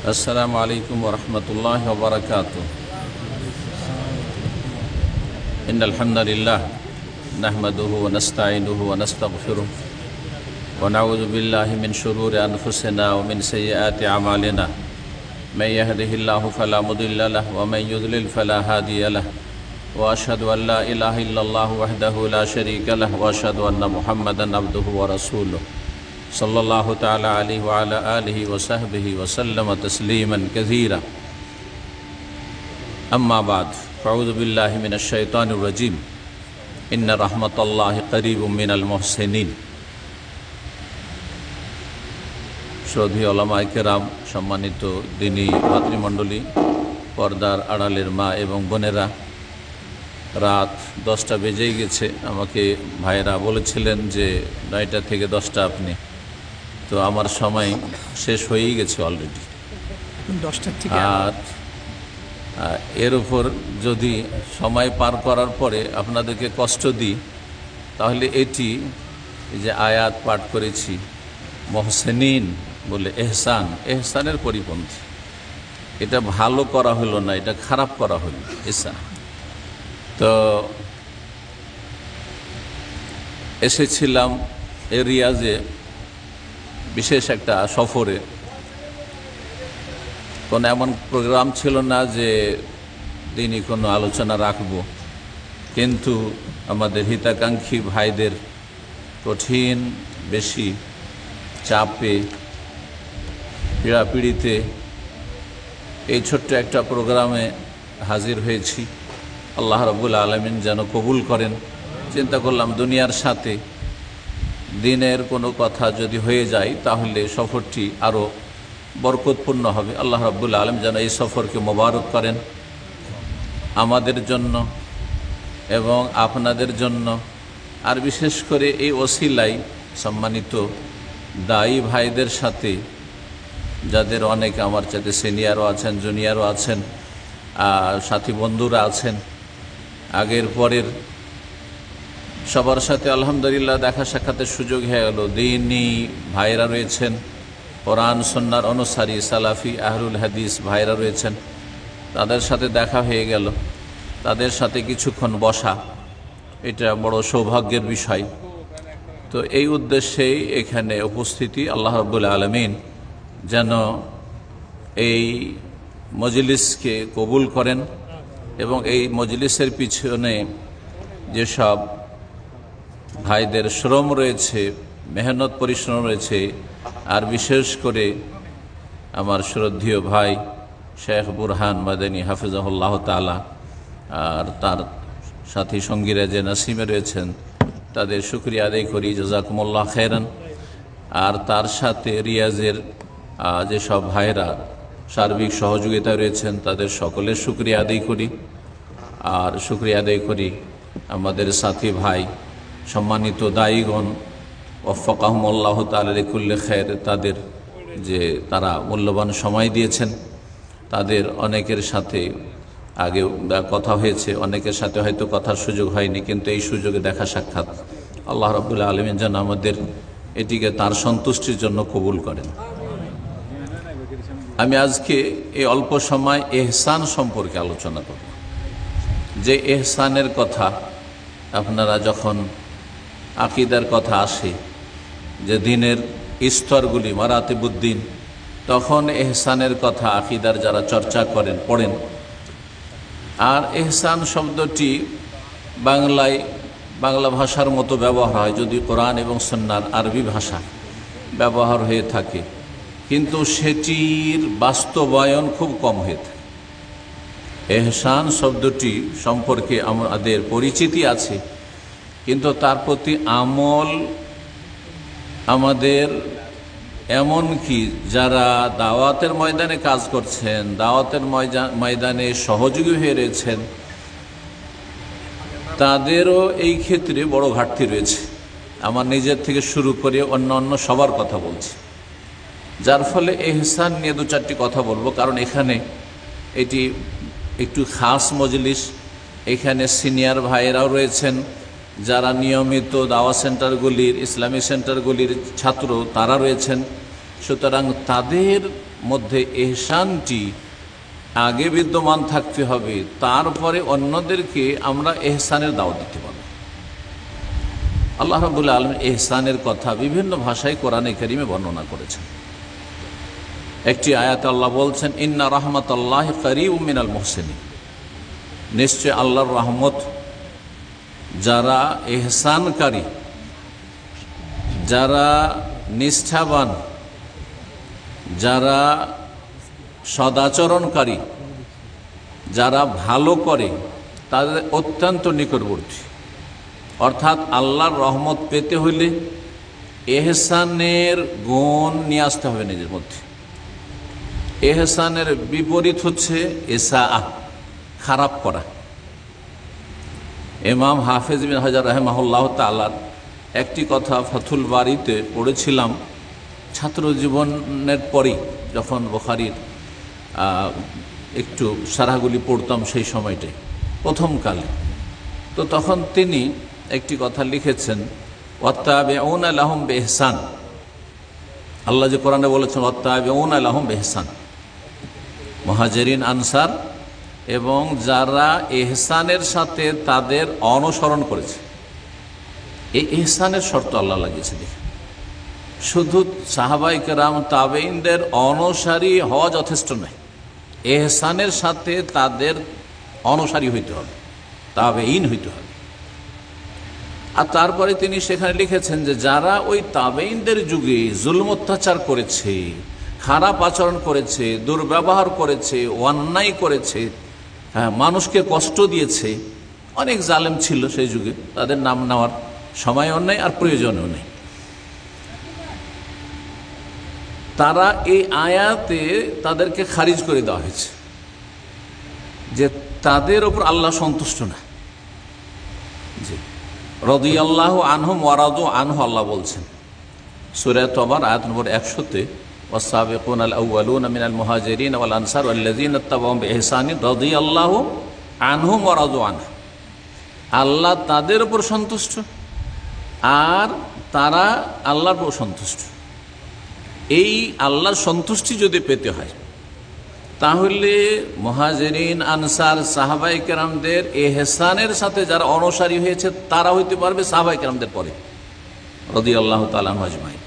अस्सलामु अलैकुम वरहमतुल्लाहि वबरकातुह। इन्नल हम्दुलिल्लाह नहमदुहु व नस्तईनुहु व नस्तगफिरुह व नऊज़ु बिल्लाहि मिन शुरूरि अनफुसिना व मिन सय्यिआति अमालिना। मैं यहदिहिल्लाहु फला मुदिल्ल लहु व मैं युद्लिल फला हादिय लहु व अशहदु अन ला इलाहा इल्लल्लाहु वहदहु ला शरीका लहु व अशहदु अन्न मुहम्मदन अब्दुहु व रसूलुहु सल्लल्लाहु तआला अलैहि व अला आलिहि व सहबिहि व सल्लम तस्लीमन कसीरा। अम्मा बाद फ़अऊज़ु बिल्लाहि मिनश शैतानिर रजीम। इन्न रहमतल्लाहि क़रीबुम मिनल मुहसिनीन। শ্রদ্ধেয় ওলামায়ে কেরাম, সম্মানিত দিনী ভাতৃমণ্ডলী, পর্দার আড়ালের মা এবং বোনেরা, রাত 10টা বেজেই গেছে। আমাকে ভাইয়েরা বলেছিলেন যে 9টা থেকে 10টা আপনি, তো আমার সময় শেষ হয়েই গেছে অলরেডি। আর এর উপর যদি সময় পার করার পরে আপনাদেরকে কষ্ট দিই, তাহলে এটি যে আয়াত পাঠ করেছি মহসেনিন বলে এহসান, এহসানের পরিপন্থী। এটা ভালো করা হলো না, এটা খারাপ করা হলো এহসান। তো এসেছিলাম রিয়াজে বিশেষ একটা সফরে। কোনো এমন প্রোগ্রাম ছিল না যে দিনই কোনো আলোচনা রাখব, কিন্তু আমাদের হিতাকাঙ্ক্ষী ভাইদের কঠিন বেশি চাপে পীড়াপিড়িতে এই ছোট্ট একটা প্রোগ্রামে হাজির হয়েছি। আল্লাহ রাব্বুল আলামিন যেন কবুল করেন। চিন্তা করলাম দুনিয়ার সাথে দিনের কোনো কথা যদি হয়ে যায় তাহলে সফরটি আরও বরকতপূর্ণ হবে। আল্লাহ রাব্বুল আলামিন যেন এই সফরকে মোবারক করেন আমাদের জন্য এবং আপনাদের জন্য। আর বিশেষ করে এই ওসিলায় সম্মানিত দায়ী ভাইদের সাথে, যাদের অনেকে আমার চাইতে সিনিয়রও আছেন, জুনিয়রও আছেন, সাথী বন্ধুরা আছেন, আগের পরের সবার সাথে আলহামদুলিল্লাহ দেখা সাক্ষাতের সুযোগ হয়ে গেল। দিনী ভাইরা রয়েছেন, কোরআন সুন্নাহর অনুসারী সালাফি আহলুল হাদিস ভাইরা রয়েছেন, তাদের সাথে দেখা হয়ে গেল। তাদের সাথে কিছুক্ষণ বসা, এটা বড় সৌভাগ্যের বিষয়। তো এই উদ্দেশ্যেই এখানে উপস্থিতি। আল্লাহ রাব্বুল আলামিন যেন এই মজলিসকে কবুল করেন এবং এই মজলিসের পিছনে যেসব ভাইদের শ্রম রয়েছে, মেহনত পরিশ্রম রয়েছে, আর বিশেষ করে আমার শ্রদ্ধেয় ভাই শেখ বুরহান মাদানী হাফিজাহুল্লাহ তাআলা আর তার সাথী সঙ্গীরা যে নাসিমে রয়েছেন, তাদের শুকরিয়া আদায় করি, জাযাকুমুল্লাহ খায়রান। আর তার সাথে রিয়াজের যেসব ভাইরা সার্বিক সহযোগিতা রয়েছেন, তাদের সকলের শুকরিয়া আদায় করি। আর শুকরিয়া আদায় করি আমাদের সাথী ভাই সম্মানিত দায়ীগণ, ওয়াফাকাহুমুল্লাহ তাআলা লিকুল্লি খায়র, তাদের যে তারা মূল্যবান সময় দিয়েছেন। তাদের অনেকের সাথে আগেও কথা হয়েছে, অনেকের সাথে হয়তো কথার সুযোগ হয়নি, কিন্তু এই সুযোগে দেখা সাক্ষাৎ আল্লাহ রাব্বুল আলামিন যেন আমাদের এটিকে তার সন্তুষ্টির জন্য কবুল করেন। আমি আজকে এই অল্প সময় এহসান সম্পর্কে আলোচনা করব। যে এহসানের কথা আপনারা যখন আকীদার কথা আসে, যে দিনের স্তরগুলি মারাতিবুদ্দিন, তখন এহসানের কথা আকীদার যারা চর্চা করেন পড়েন। আর এহসান শব্দটি বাংলা ভাষার মতো ব্যবহার হয়, যদি কোরআন এবং সুন্নাহর আরবি ভাষা ব্যবহার হয়ে থাকে, কিন্তু সেটির বাস্তবায়ন খুব কম হয়ে থাকে। এহসান শব্দটি সম্পর্কে আমাদের পরিচিতি আছে, কিন্তু তার প্রতি আমল আমাদের, এমন কি যারা দাওয়াতের ময়দানে কাজ করছেন, দাওয়াতের ময়দানে সহযোগী হয়ে রয়েছেন, তাদেরও এই ক্ষেত্রে বড় ঘাটতি রয়েছে। আমার নিজের থেকে শুরু করে অন্য সবার কথা বলছি, যার ফলে এহসান নিয়ে দু চারটি কথা বলবো। কারণ এখানে এটি একটু খাস মজলিস, এখানে সিনিয়র ভাইয়েরাও রয়েছেন, যারা নিয়মিত দাওয়া সেন্টারগুলির, ইসলামী সেন্টারগুলির ছাত্র, তারা রয়েছেন। সুতরাং তাদের মধ্যে এহসানটি আগে বিদ্যমান থাকতে হবে, তারপরে অন্যদেরকে আমরা এহসানের দাওয়াত দিতে পারব। আল্লাহ রাব্বুল আলামিন এহসানের কথা বিভিন্ন ভাষায় কোরআনে কারীমে বর্ণনা করেছেন। একটি আয়াতে আল্লাহ বলছেন, ইন্না রাহমাতাল্লাহি কারীবুম মিনাল মুহসিনিন, নিশ্চয় আল্লাহর রহমত যারা এহসানকারী, যারা নিষ্ঠাবান, যারা সদাচরণকারী, যারা ভালো করে, তাদের অত্যন্ত নিকটবর্তী। অর্থাৎ আল্লাহর রহমত পেতে হইলে এহসানের গুণ নিয়ে আসতে হবে নিজের মধ্যে। এহসানের বিপরীত হচ্ছে ইসাআ, খারাপ করা। ইমাম হাফেজ বিন হাজার রাহিমাহুল্লাহ তাআলার একটি কথা ফাথুল বারীতে পড়েছিলাম ছাত্র জীবনের পরেই, যখন বুখারীর একটু সারাহগুলি পড়তাম সেই সময়টাই প্রথমকালে। তো তখন তিনি একটি কথা লিখেছেন, ওয়াত্তাবিউনা লাহুম বিইহসান। আল্লাহ যে কোরআনে বলেছেন ওয়াত্তাবিউনা লাহুম বিইহসান, মুহাজিরিন আনসার এবং যারা এহসানের সাথে তাদের অনুসরণ করেছে। এই এহসানের শর্ত আল্লাহ লাগিয়েছে। দেখে শুধু সাহাবায়ে কেরাম তাবেঈনদের অনুসারী হওয়া যথেষ্ট নয়, এহসানের সাথে তাদের অনুসারী হইতে হবে, তাবেঈন হইতে হবে। আর তারপরে তিনি সেখানে লিখেছেন যে যারা ওই তাবেঈনদের যুগে জুলম অত্যাচার করেছে, খারাপ আচরণ করেছে, দুর্ব্যবহার করেছে, অন্যায় করেছে, মানুষকে কষ্ট দিয়েছে, অনেক জালেম ছিল সেই যুগে, তাদের নাম নেওয়ার সময়ও নেই আর প্রয়োজনও নেই। তারা এই আয়াতে তাদেরকে খারিজ করে দেওয়া হয়েছে যে তাদের ওপর আল্লাহ সন্তুষ্ট না। জি, রাদিয়াল্লাহু আনহুম ওয়া রাদু আনহু, আল্লাহ বলছেন সূরা তওবার আয়াত নম্বর 100-তে, ওয়াস-সাবিকুনাল আউওয়ালুনা মিনাল মুহাজিরিন ওয়াল আনসার ওয়াল্লাযীনা ইত্তাবাউহুম বিইহসানিন রাদিয়াল্লাহু আনহুম ওয়া রাদু আনহু। আল্লাহ তাদের উপর সন্তুষ্ট আর তারা আল্লাহর উপর সন্তুষ্ট। এই আল্লাহর সন্তুষ্টি যদি পেতে হয় তাহলে মুহাজিরিন আনসার সাহাবায়ে কেরামদের ইহসানের সাথে যারা অনুসারী হয়েছে তারা হইতে পারবে সাহাবায়ে কেরামদের পরে রাদিয়াল্লাহু তাআলা আনহুম আজমাইন।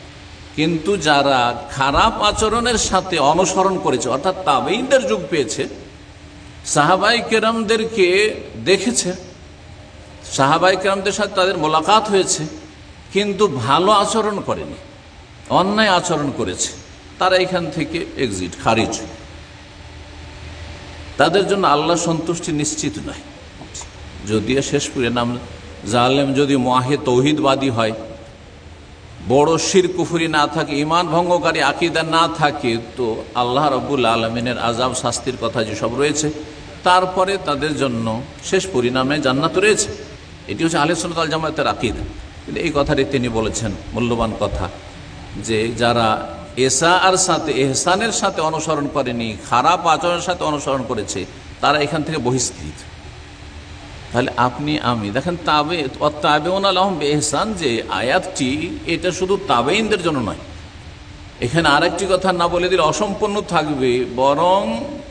কিন্তু যারা খারাপ আচরণের সাথে অনুসরণ করেছে, অর্থাৎ তাবেঈনদের যুগ পেয়েছে, সাহাবায়ে কেরামদেরকে দেখেছে, সাহাবায়ে কেরামদের সাথে তাদের মোলাকাত হয়েছে, কিন্তু ভালো আচরণ করেনি, অন্যায় আচরণ করেছে, তারা এখান থেকে এক্সিট, খারিজ। তাদের জন্য আল্লাহ সন্তুষ্টি নিশ্চিত নয়। যদিও শেষ পরিণাম জালেম যদি মুআহিদ তৌহিদবাদী হয়, বড় শিরক কুফরি না থাকে, ঈমান ভঙ্গকারী আকীদা না থাকে, তো আল্লাহ রাব্বুল আলামিনের আযাব শাস্তির কথা যেসব রয়েছে, তারপরে তাদের জন্য শেষ পরিণামে জান্নাত রয়েছে। এটি হচ্ছে আহলে সুন্নাত ওয়াল জামাতের আকীদা। কিন্তু এই কথাটি তিনি বলেছেন মূল্যবান কথা, যে যারা ইসাআর সাথে ইহসানের সাথে অনুসরণ করেনি, খারাপ আচরণের সাথে অনুসরণ করেছে, তারা এখান থেকে বহিষ্কৃত। তাহলে আপনি আমি দেখেন তাবেউনা লাহুম বিইহসান যে আয়াতটি, এটা শুধু তাবেঈনদের জন্য নয়। এখানে আরেকটি কথা না বলে দিলে অসম্পূর্ণ থাকবে, বরং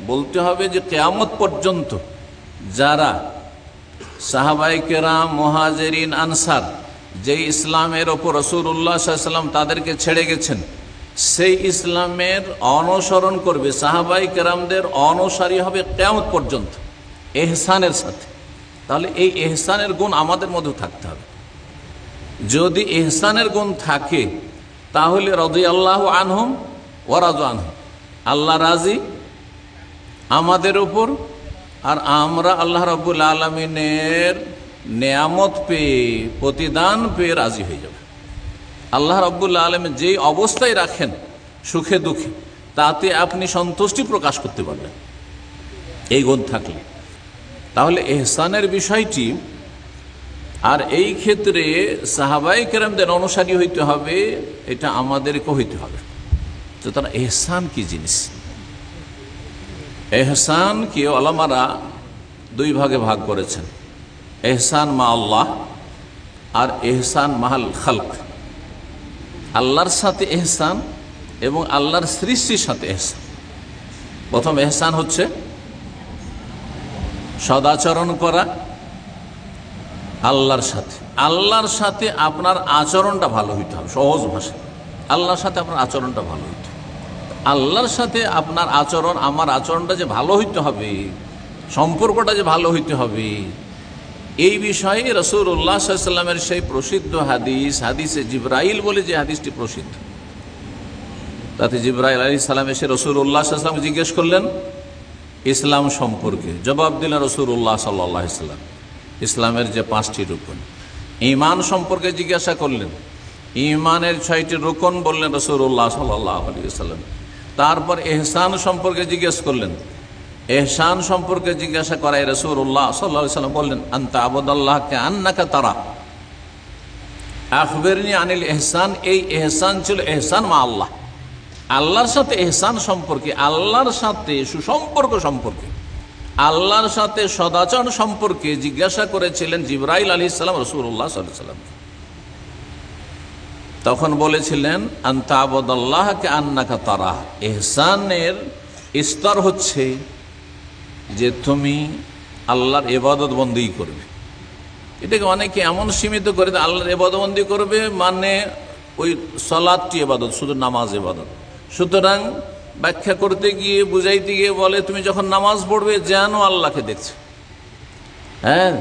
বলতে হবে যে কিয়ামত পর্যন্ত যারা সাহাবায়ে কেরাম মুহাজিরিন আনসার যে ইসলামের ওপর রাসূলুল্লাহ সাল্লাল্লাহু আলাইহি ওয়াসাল্লাম তাদেরকে ছেড়ে গেছেন, সেই ইসলামের অনুসরণ করবে, সাহাবায়ে কেরামদের অনুসারী হবে কিয়ামত পর্যন্ত ইহসানের সাথে। তাহলে এই ইহসানের গুণ আমাদের মধ্যে থাকতে হবে। যদি ইহসানের গুণ থাকে তাহলে রাদিয়াল্লাহু আনহুম ওয়া রাদু আনহু, আল্লাহ রাজি আমাদের উপর, আর আমরা আল্লাহ রাব্বুল আলামিনের নেয়ামত পেয়ে, প্রতিদান পেয়ে রাজি হয়ে যাব। আল্লাহ রাব্বুল আলামিন যেই অবস্থায় রাখেন সুখে দুঃখে, তাতে আপনি সন্তুষ্টি প্রকাশ করতে পারবেন এই গুণ থাকলে। তাহলে ইহসানের বিষয়টি, আর এই ক্ষেত্রে সাহাবায়ে কেরামদের অনুসারী হইতে হবে, এটা আমাদেরকে হইতে হবে। তো তারা ইহসান কি জিনিস? ইহসান কি ওলামারা দুই ভাগে ভাগ করেছেন, ইহসান মা আল্লাহ আর ইহসান মাহাল খালক। আল্লাহর সাথে ইহসান এবং আল্লাহর সৃষ্টির সাথে ইহসান। প্রথম এহসান হচ্ছে সদাচরণ করা আল্লাহর সাথে। আল্লাহর সাথে আপনার আচরণটা ভালো হইতে হবে, সহজ ভাষায় আল্লাহর সাথে আপনার আচরণটা ভালো হইতে হবে। আল্লাহর সাথে আপনার আচরণ, আমার আচরণটা যে ভালো হইতে হবে, সম্পর্কটা যে ভালো হইতে হবে, এই বিষয়ে রাসূলুল্লাহ সাল্লাল্লাহু আলাইহি ওয়াসাল্লামের সেই প্রসিদ্ধ হাদিসে জিবরাইল বলে যে হাদিসটি প্রসিদ্ধ, তাতে জিবরাইল আলাইহিস সালাম এসে রাসূলুল্লাহ সাল্লাল্লাহু আলাইহি ওয়াসাল্লাম জিজ্ঞেস করলেন ইসলাম সম্পর্কে। জবাব দিলেন রাসূলুল্লাহ সাল্লাল্লাহু আলাইহি ওয়াসাল্লাম ইসলামের যে 5টি রুকন। ঈমান সম্পর্কে জিজ্ঞাসা করলেন, ঈমানের 6টি রুকন বললেন রাসূলুল্লাহ সাল্লাল্লাহু আলাইহি ওয়াসাল্লাম। তারপর ইহসান সম্পর্কে জিজ্ঞেস করলেন, ইহসান সম্পর্কে জিজ্ঞাসা করায় রাসূলুল্লাহ সাল্লাল্লাহু আলাইহি ওয়াসাল্লাম বললেন আনতা আবুদাল্লাহ কাআন্নাকা তারা আখবিরনি আনিল ইহসান। এই ইহসান ছিল ইহসান মা আল্লাহ, আল্লাহর সাথে ইহসান সম্পর্কে, আল্লাহর সাথে সুসম্পর্ক সম্পর্কে, আল্লাহর সাথে সদাচরণ সম্পর্কে জিজ্ঞাসা করেছিলেন জিবরাইল আলাইহিস সালাম রাসূলুল্লাহ সাল্লাল্লাহু আলাইহি ওয়াসাল্লাম। তখন বলেছিলেন আনতা আবুদাল্লাহ কাআন্নাকা তারা। ইহসানের স্তর হচ্ছে যে তুমি আল্লাহর ইবাদত বন্দেগী করবে। এটাকে অনেকে এমন সীমিত করে আল্লাহর ইবাদত বন্দেগী করবে মানে ওই সালাতটি ইবাদত, শুধু নামাজ ইবাদত। সুতরাং ব্যাখ্যা করতে গিয়ে, বুঝাইতে গিয়ে বলে তুমি যখন নামাজ পড়বে যেন আল্লাহকে দেখছে। হ্যাঁ,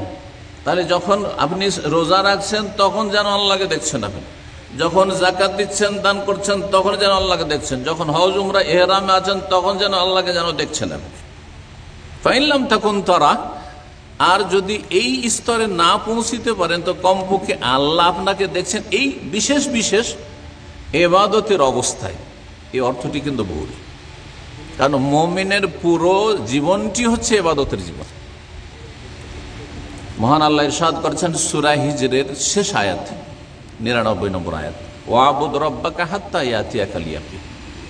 তাহলে যখন আপনি রোজা রাখছেন তখন যেন আল্লাহকে দেখছেন, আপনি যখন জাকাত দিচ্ছেন, দান করছেন তখন যেন আল্লাহকে দেখছেন, যখন হজ উমরা ইহরামে আছেন তখন যেন আল্লাহকে যেন দেখছেন আপনি। ফাইনলাম তখন তারা, আর যদি এই স্তরে না পৌঁছিতে পারেন তো কমপক্ষে আল্লাহ আপনাকে দেখছেন এই বিশেষ বিশেষ ইবাদতের অবস্থায়। এই অর্থটি কিন্তু ভুল, কারণ মুমিনের পুরো জীবনটি হচ্ছে ইবাদতের জীবন। মহান আল্লাহ ইরশাদ করেছেন সূরা হিজরের শেষ আয়াত 99 নম্বর আয়াত, ওয়াবুদ রাব্বাকা হাত্তা ইয়াতিয়াকাল ইয়াকিন।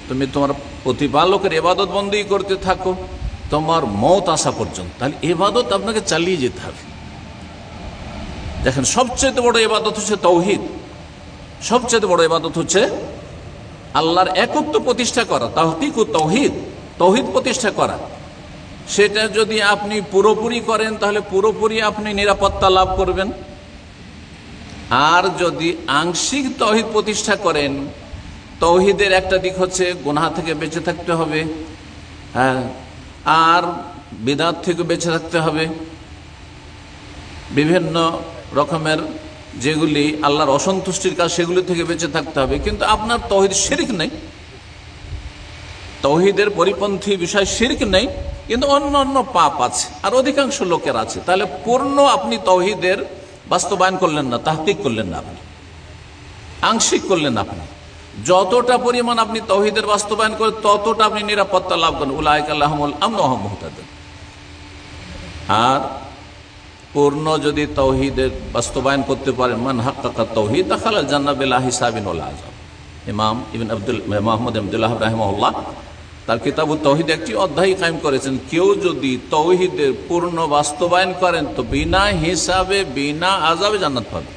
তুমি তোমার প্রতিপালকের ইবাদত বন্দেগী করতে থাকো তোমার মওত আসা পর্যন্ত। তাহলে ইবাদত আপনাকে চালিয়ে যেতে হবে। দেখেন, সবচেয়ে বড় ইবাদত হচ্ছে তাওহীদ, সবচেয়ে বড় ইবাদত হচ্ছে আল্লাহর একত্ব প্রতিষ্ঠা করা, তাহকিক ও তাওহীদ, তাওহীদ প্রতিষ্ঠা করা। সেটা যদি আপনি পুরোপুরি করেন তাহলে পুরোপুরি আপনি নিরাপত্তা লাভ করবেন। আর যদি আংশিক তাওহীদ প্রতিষ্ঠা করেন, তাওহীদের একটা দিক হচ্ছে গুনাহ থেকে বেঁচে থাকতে হবে, হ্যাঁ, আর বিদআত থেকে বেঁচে থাকতে হবে, বিভিন্ন রকমের যেগুলি আল্লাহর অসন্তুষ্টির কাজ সেগুলি থেকে বেঁচে থাকতে হবে। কিন্তু আপনার তাওহীদ শিরক নেই, তাওহীদের পরিপন্থী বিষয় শিরক নেই, কিন্তু অন্য অন্য পাপ আছে, আর অধিকাংশ লোকের আছে। তাহলে পূর্ণ আপনি তাওহীদের বাস্তবায়ন করলেন না, তাহকিক করলেন না, আপনি আংশিক করলেন। আপনি যতটা পরিমাণ আপনি তাওহীদের বাস্তবায়ন করেন ততটা আপনি নিরাপত্তা লাভ করেন। উলাইকা লাহুমুল আমন ওয়া হুম মুহতাদুন। আর পূর্ণ যদি তাওহীদের বাস্তবায়ন করতে পারেন, মান হাক্কাকা তাওহীদ দাখালাল জান্নাহ বিলা হিসাবিন ওয়ালা আযাব। ইমাম ইবনে মুহাম্মদ আব্দুল্লাহ রাহিমাহুল্লাহ তার কিতাবুত তাওহীদ একটি অধ্যায় কায়েম করেছেন, কেউ যদি তাওহীদের পূর্ণ বাস্তবায়ন করেন তো বিনা হিসাবে বিনা আযাবে জান্নাত পাবে।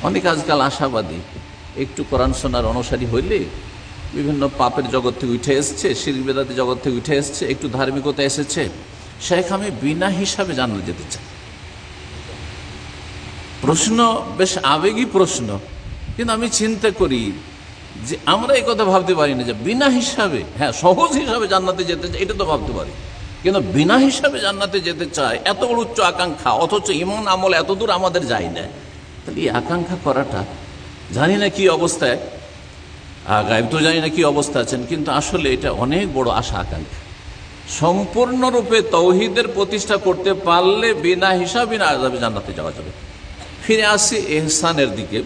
অনেক আজকাল আশাবাদী, একটু কোরআন শোনার অনুসারী হইলে বিভিন্ন পাপের জগৎ থেকে উঠে এসছে, শিরক বিদআত জগৎ থেকে উঠে এসছে, একটু ধার্মিকতা এসেছে, শেখ আমি বিনা হিসাবে জান্নাত যেতে চাই। প্রশ্ন বেশ আবেগী প্রশ্ন, কিন্তু আমি চিন্তা করি যে আমরা এই কথা ভাবতে পারি না যে বিনা হিসাবে, হ্যাঁ সহজ হিসাবে জান্নাতে যেতে চাই এটা তো ভাবতে পারি, কিন্তু বিনা হিসাবে জান্নাতে যেতে চাই, এত বড় উচ্চ আকাঙ্ক্ষা, অথচ ঈমান আমল এত দূর আমাদের যায় না। তাহলে এই আকাঙ্ক্ষা করাটা, জানি না কি অবস্থায়, গায়েব তো জানি না কি অবস্থা আছেন, কিন্তু আসলে এটা অনেক বড় আশা আকাঙ্ক্ষা। সম্পূর্ণরূপে তাওহীদের প্রতিষ্ঠা করতে পারলে বিনা হিসাব বিনা আযাবে জান্নাতে যাওয়া যাবে। ফিরে আসি ইহসানের দিকে,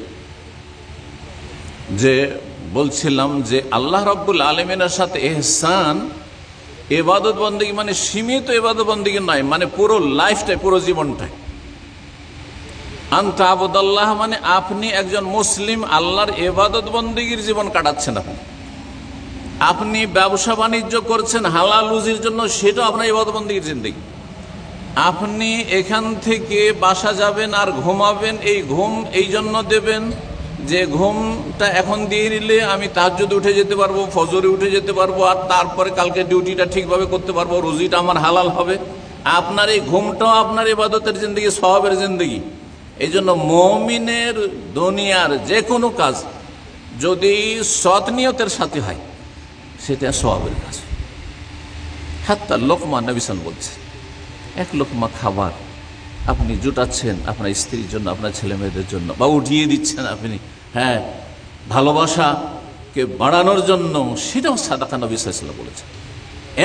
যে বলছিলাম যে আল্লাহ রাব্বুল আলামিনের সাথে ইহসান ইবাদত বন্দেগী মানে সীমিত ইবাদত বন্দেগী নয়, মানে পুরো লাইফটাই, পুরো জীবনটাই। আনতা আবুদাল্লাহ মানে আপনি একজন মুসলিম আল্লাহর ইবাদত বন্দেগীর জীবন কাটাচ্ছেন। আপনি ব্যবসা বাণিজ্য করছেন হালাল রুজির জন্য, সেটা আপনার ইবাদত বন্দেগীর জিন্দেগি। আপনি এখান থেকে বাসা যাবেন আর ঘুমাবেন, এই ঘুম এই জন্য দেবেন, যে ঘুমটা এখন দিয়ে নিলে আমি তাহাজ্জুদে উঠে যেতে পারবো, ফজরে উঠে যেতে পারবো, আর তারপরে কালকে ডিউটিটা ঠিকভাবে করতে পারবো, রুজিটা আমার হালাল হবে। আপনার এই ঘুমটাও আপনার ইবাদতের জিন্দগি, সওয়াবের জিন্দগি। এই জন্য মুমিনের দুনিয়ার যে কোনো কাজ যদি সৎ নিয়তের সাথে হয় সেটা সওয়াবের কাজ। হাত্তা লোকমা, নবী সাল্লাল্লাহু আলাইহি ওয়াসাল্লাম বলছে, এক লোকমা খাবার আপনি জুটাচ্ছেন আপনার স্ত্রীর জন্য, আপনার ছেলে মেয়েদের জন্য, বা উঠিয়ে দিচ্ছেন আপনি, হ্যাঁ, ভালোবাসাকে বাড়ানোর জন্য, সেটাও সাদাকা। নবী সাল্লাল্লাহু আলাইহি ওয়াসাল্লাম বলেছেন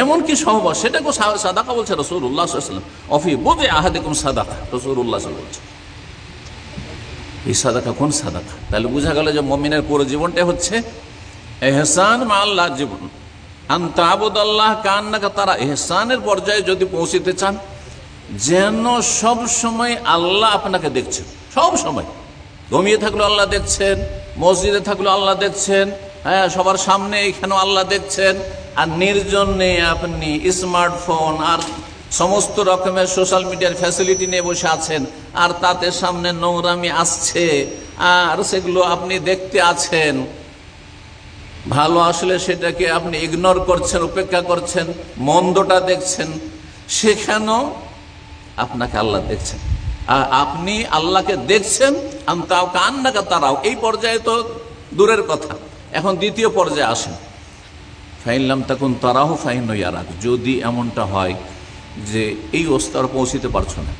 এমনকি সহবাস, সেটাকেও সাদাকা বলছে রাসূলুল্লাহ সাল্লাল্লাহু আলাইহি ওয়াসাল্লাম। অফি বুদি আহাদিকুম সাদাকা, রাসূলুল্লাহ সাল্লাল্লাহু আলাইহি ওয়াসাল্লাম বলছেন। এই সাদাকা কোন সাদাকা? তাহলে বোঝা গেল যে মুমিনের পুরো জীবনটা হচ্ছে ইহসান মা আল্লাহ জীবন। আনতা আবুদাল্লাহ কান্নাকা তারা। ইহসানের পর্যায়ে যদি পৌঁছতে চান, যেন সব সময় আল্লাহ আপনাকে দেখছেন, সব সময়। ঘুমিয়ে থাকলেও আল্লাহ দেখছেন, মসজিদে থাকলেও আল্লাহ দেখছেন, হ্যাঁ, সবার সামনে এখানেও আল্লাহ দেখছেন। আর নির্জনে আপনি স্মার্টফোন আর সমস্ত রকমের সোশ্যাল মিডিয়ার ফ্যাসিলিটি নিয়ে বসে আছেন, আর তাতে সামনে নোংরামি আসছে আর সেগুলো আপনি দেখতে আছেন। ভালো আসলে সেটাকে আপনি ইগনোর করছেন, উপেক্ষা করছেন, মন্দটা দেখছেন, সেখানেও আপনাকে আল্লাহ দেখছেন। আর আপনি আল্লাহকে দেখছেন, আনতাও কান্নাকা তারাও। এই পর্যায়ে তো দূরের কথা, এখন দ্বিতীয় পর্যায়ে আসেন। ফাইনলাম তাকুন তারাহু ফাইন ইয়ারাক। যদি এমনটা হয় যে এই স্তর পৌঁছিতে পারছো না,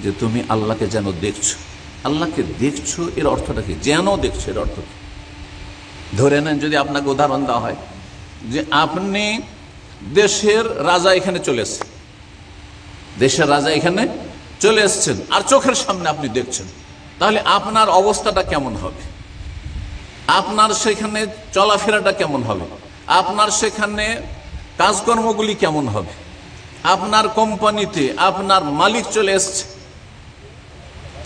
যে তুমি আল্লাহকে যেন দেখছো। আল্লাহকে দেখছো এর অর্থটা কি? যেন দেখছো এর অর্থ কি? ধরে নেন যদি আপনাকে উদাহরণ দেওয়া হয় যে আপনি দেশের রাজা এখানে চলে এসছেন, দেশের রাজা এখানে চলে এসছেন, আর চোখের সামনে আপনি দেখছেন, তাহলে আপনার অবস্থাটা কেমন হবে? আপনার সেখানে চলাফেরাটা কেমন হবে? আপনার সেখানে কাজকর্মগুলি কেমন হবে? আপনার কোম্পানিতে আপনার মালিক চলে এসছে,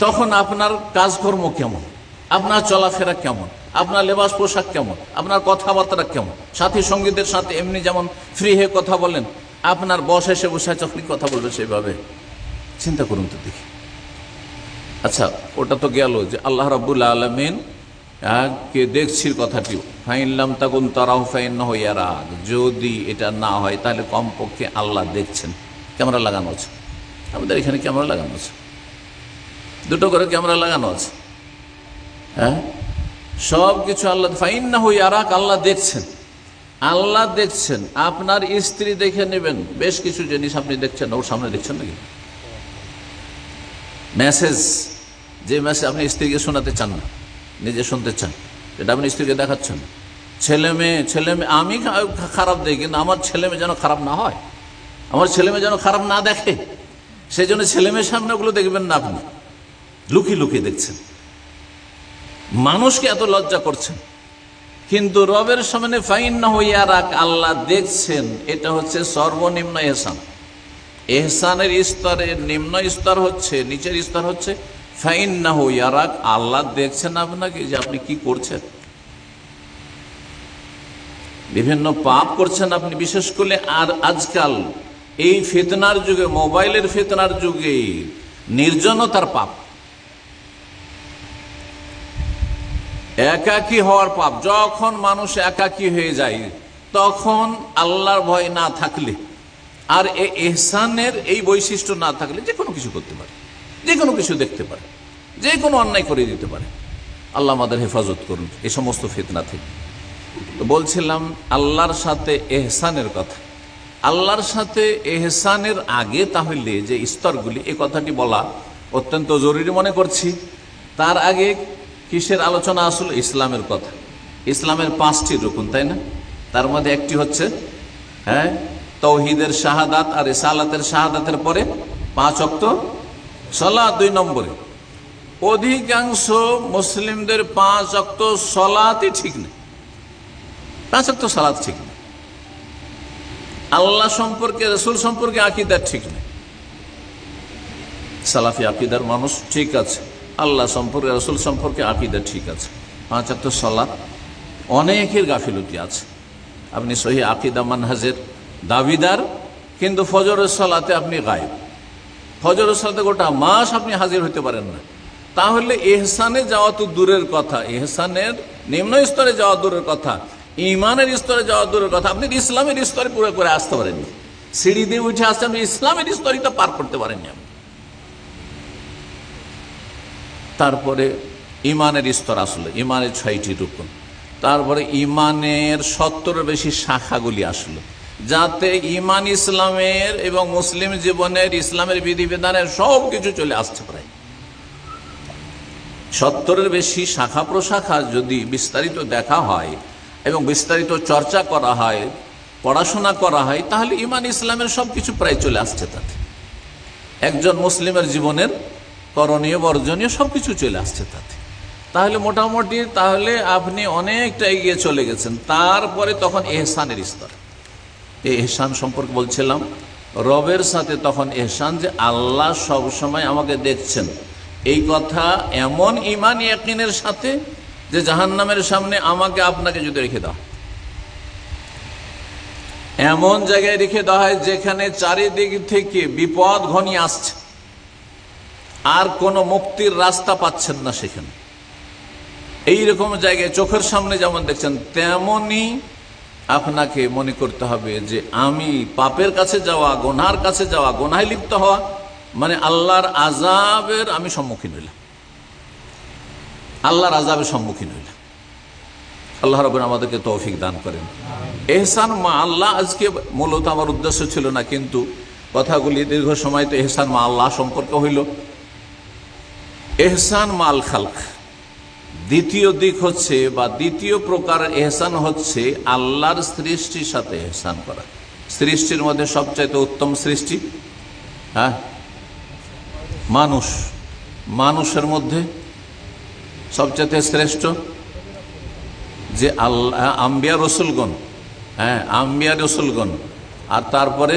তখন আপনার কাজকর্ম কেমন? আপনার চলাফেরা কেমন? আপনার লেবাস পোশাক কেমন? আপনার কথাবার্তা কেমন? সাথী সঙ্গীদের সাথে এমনি যেমন ফ্রি হয়ে কথা বলেন, আপনার বস এসে বসে যখনই কথা বলবে সেভাবে চিন্তা করুন তো দেখি। আচ্ছা, ওটা তো গেল যে আল্লাহ রাব্বুল আলামিন কে দেখছির কথাটি। ফাইনলাম তাকুন তারাহু ফাইন্নাহু ইয়ারাক। যদি এটা না হয় তাহলে কমপক্ষে আল্লাহ দেখছেন। ক্যামেরা লাগানো আছে, আমাদের এখানে ক্যামেরা লাগানো আছে, দুটো করে ক্যামেরা লাগানো আছে, হ্যাঁ, সব কিছু আল্লাহ। ফাইন্নাহু ইয়ারাক, আল্লাহ দেখছেন। আল্লাহ দেখছেন। আপনার স্ত্রী দেখে নেবেন, বেশ কিছু জিনিস আপনি দেখছেন, ওর সামনে দেখছেন নাকি? মেসেজ, যে মেসেজ আপনি স্ত্রীকে শোনাতে চান না, নিজে শুনতে চান, এটা আপনি স্ত্রীকে দেখাচ্ছেন। ছেলে মেয়ে, আমি খারাপ দেখি, কিন্তু আমার ছেলে মেয়ে যেন খারাপ না হয়, আমার ছেলে মেয়ে যেন খারাপ না দেখে, সেই জন্য ছেলে মেয়ের সামনে ওগুলো দেখবেন না, আপনি লুকিয়ে লুকিয়ে দেখছেন, মানুষকে এত লজ্জা করছেন। কিন্তু রবের সামনে ফাইন্নাহু ইয়ারাক, আল্লাহ দেখছেন, এটা হচ্ছে সর্বনিম্ন ইহসান। ইহসানের স্তরের নিম্ন স্তর হচ্ছে, নিচের স্তর হচ্ছে ফাইন্নাহু ইয়ারাক, আল্লাহ দেখছেন আপনাকে যে আপনি কি করছেন। বিভিন্ন পাপ করছেন আপনি, বিশেষ করে আর আজকাল এই ফিতনার যুগে, মোবাইলের ফিতনার যুগে নির্জনতার পাপ, একাকী হওয়ার পাপ। যখন মানুষ একাকী হয়ে যায়, তখন আল্লাহর ভয় না থাকলে আর এই ইহসানের এই বৈশিষ্ট্য না থাকলে যে কোনো কিছু করতে পারে, যে কোনো কিছু দেখতে পারে, যে কোনো অন্যায় করে দিতে পারে। আল্লাহ আমাদের হেফাজত করুন এই সমস্ত ফিতনা থেকে। তো বলছিলাম আল্লাহর সাথে এহসানের কথা। আল্লাহর সাথে এহসানের আগে তাহলে যে স্তরগুলি, এই কথাটি বলা অত্যন্ত জরুরি মনে করছি। তার আগে কিসের আলোচনা আসলে? ইসলামের কথা। ইসলামের 5টি রুকুন, তাই না? তার মধ্যে একটি হচ্ছে, হ্যাঁ, তাওহীদের শাহাদাত আর রিসালাতের শাহাদাতের পরে 5 ওয়াক্ত সালাত 2 নম্বরে। অধিকাংশ মুসলিমদের 5 ওয়াক্ত সালাতই ঠিক নেই, 5 ওয়াক্ত সালাত ঠিক নেই। আল্লাহ সম্পর্কে, রাসূল সম্পর্কে আকীদা ঠিক নেই। সালাফি আকীদার মানুষ ঠিক আছে, আল্লাহ সম্পর্কে, রাসূল সম্পর্কে আকীদা ঠিক আছে, 5 ওয়াক্ত সালাত অনেকের গাফিলতি আছে। আপনি সহিহ আকীদা মানহাজের দাবিদার, কিন্তু ফজরের সালাতে আপনি গায়েব। ফজরের সালাতে গোটা মাস আপনি হাজির হতে পারেন না। তাহলে এহসানে যাওয়া তো দূরের কথা, এহসানের নিম্ন স্তরে যাওয়া দূরের কথা, ইমানের স্তরে যাওয়া দূরের কথা, আপনি ইসলামের স্তরে পুরো করে আসতে পারেননি। সিঁড়ি দিয়ে উঠে আসতে আপনি ইসলামের স্তরই তো পার করতে পারেননি আপনি। তারপরে ইমানের স্তর আসলো, ইমানের 6টি রুকন। তারপরে ইমানের 70-এর বেশি শাখাগুলি আসলো, যাতে ইমান ইসলামের এবং মুসলিম জীবনের ইসলামের বিধিবিধানের সব কিছু চলে আসছে। প্রায় 70-এর বেশি শাখা প্রশাখা যদি বিস্তারিত দেখা হয় এবং বিস্তারিত চর্চা করা হয়, পড়াশোনা করা হয়, তাহলে ইমান ইসলামের সব কিছু প্রায় চলে আসছে তাতে। একজন মুসলিমের জীবনের করণীয় বর্জনীয় সব কিছু চলে আসছে তাতে। তাহলে মোটামুটি তাহলে আপনি অনেকটা এগিয়ে চলে গেছেন। তারপরে তখন এহসানের স্তর, এই এহসান সম্পর্কে বলছিলাম, রবের সাথে তখন এহসান যে আল্লাহ সব সময় আমাকে দেখছেন, এই কথা এমন ইমান ইয়াকিনের সাথে যে জাহান্নামের সামনে আমাকে আপনাকে যদি রেখে দাও, এমন জায়গায় রেখে দেওয়া হয় যেখানে চারিদিক থেকে বিপদ ঘনিয়ে আসছে, আর কোনো মুক্তির রাস্তা পাচ্ছেন না, সেখানে এইরকম জায়গায় চোখের সামনে যেমন দেখছেন, তেমনি আপনাকে মনে করতে হবে যে আমি পাপের কাছে যাওয়া, গুনার কাছে যাওয়া, গুনায় লিপ্ত হওয়া মানে আল্লাহর আযাবের আমি সম্মুখীন হইলাম, আল্লাহর আযাবের সম্মুখীন হইলাম। আল্লাহ রাব্বুল আমাদেরকে তৌফিক দান করেন। এহসান মা আল্লাহ আজকে মূলত আমার উদ্দেশ্য ছিল না, কিন্তু কথাগুলি দীর্ঘ সময় তো এহসান মা আল্লাহ সম্পর্কে হইল। এহসান মা আল খালক, দ্বিতীয় দিক হচ্ছে বা দ্বিতীয় প্রকার এহসান হচ্ছে আল্লাহর সৃষ্টির সাথে এহসান করা। সৃষ্টির মধ্যে সবচাইতে উত্তম সৃষ্টি মানুষ, মানুষের মধ্যে সবচাইতে শ্রেষ্ঠ যে আল্লাহ, আম্বিয়া রসুলগণ, আম্বিয়া রসুলগণ, আর তারপরে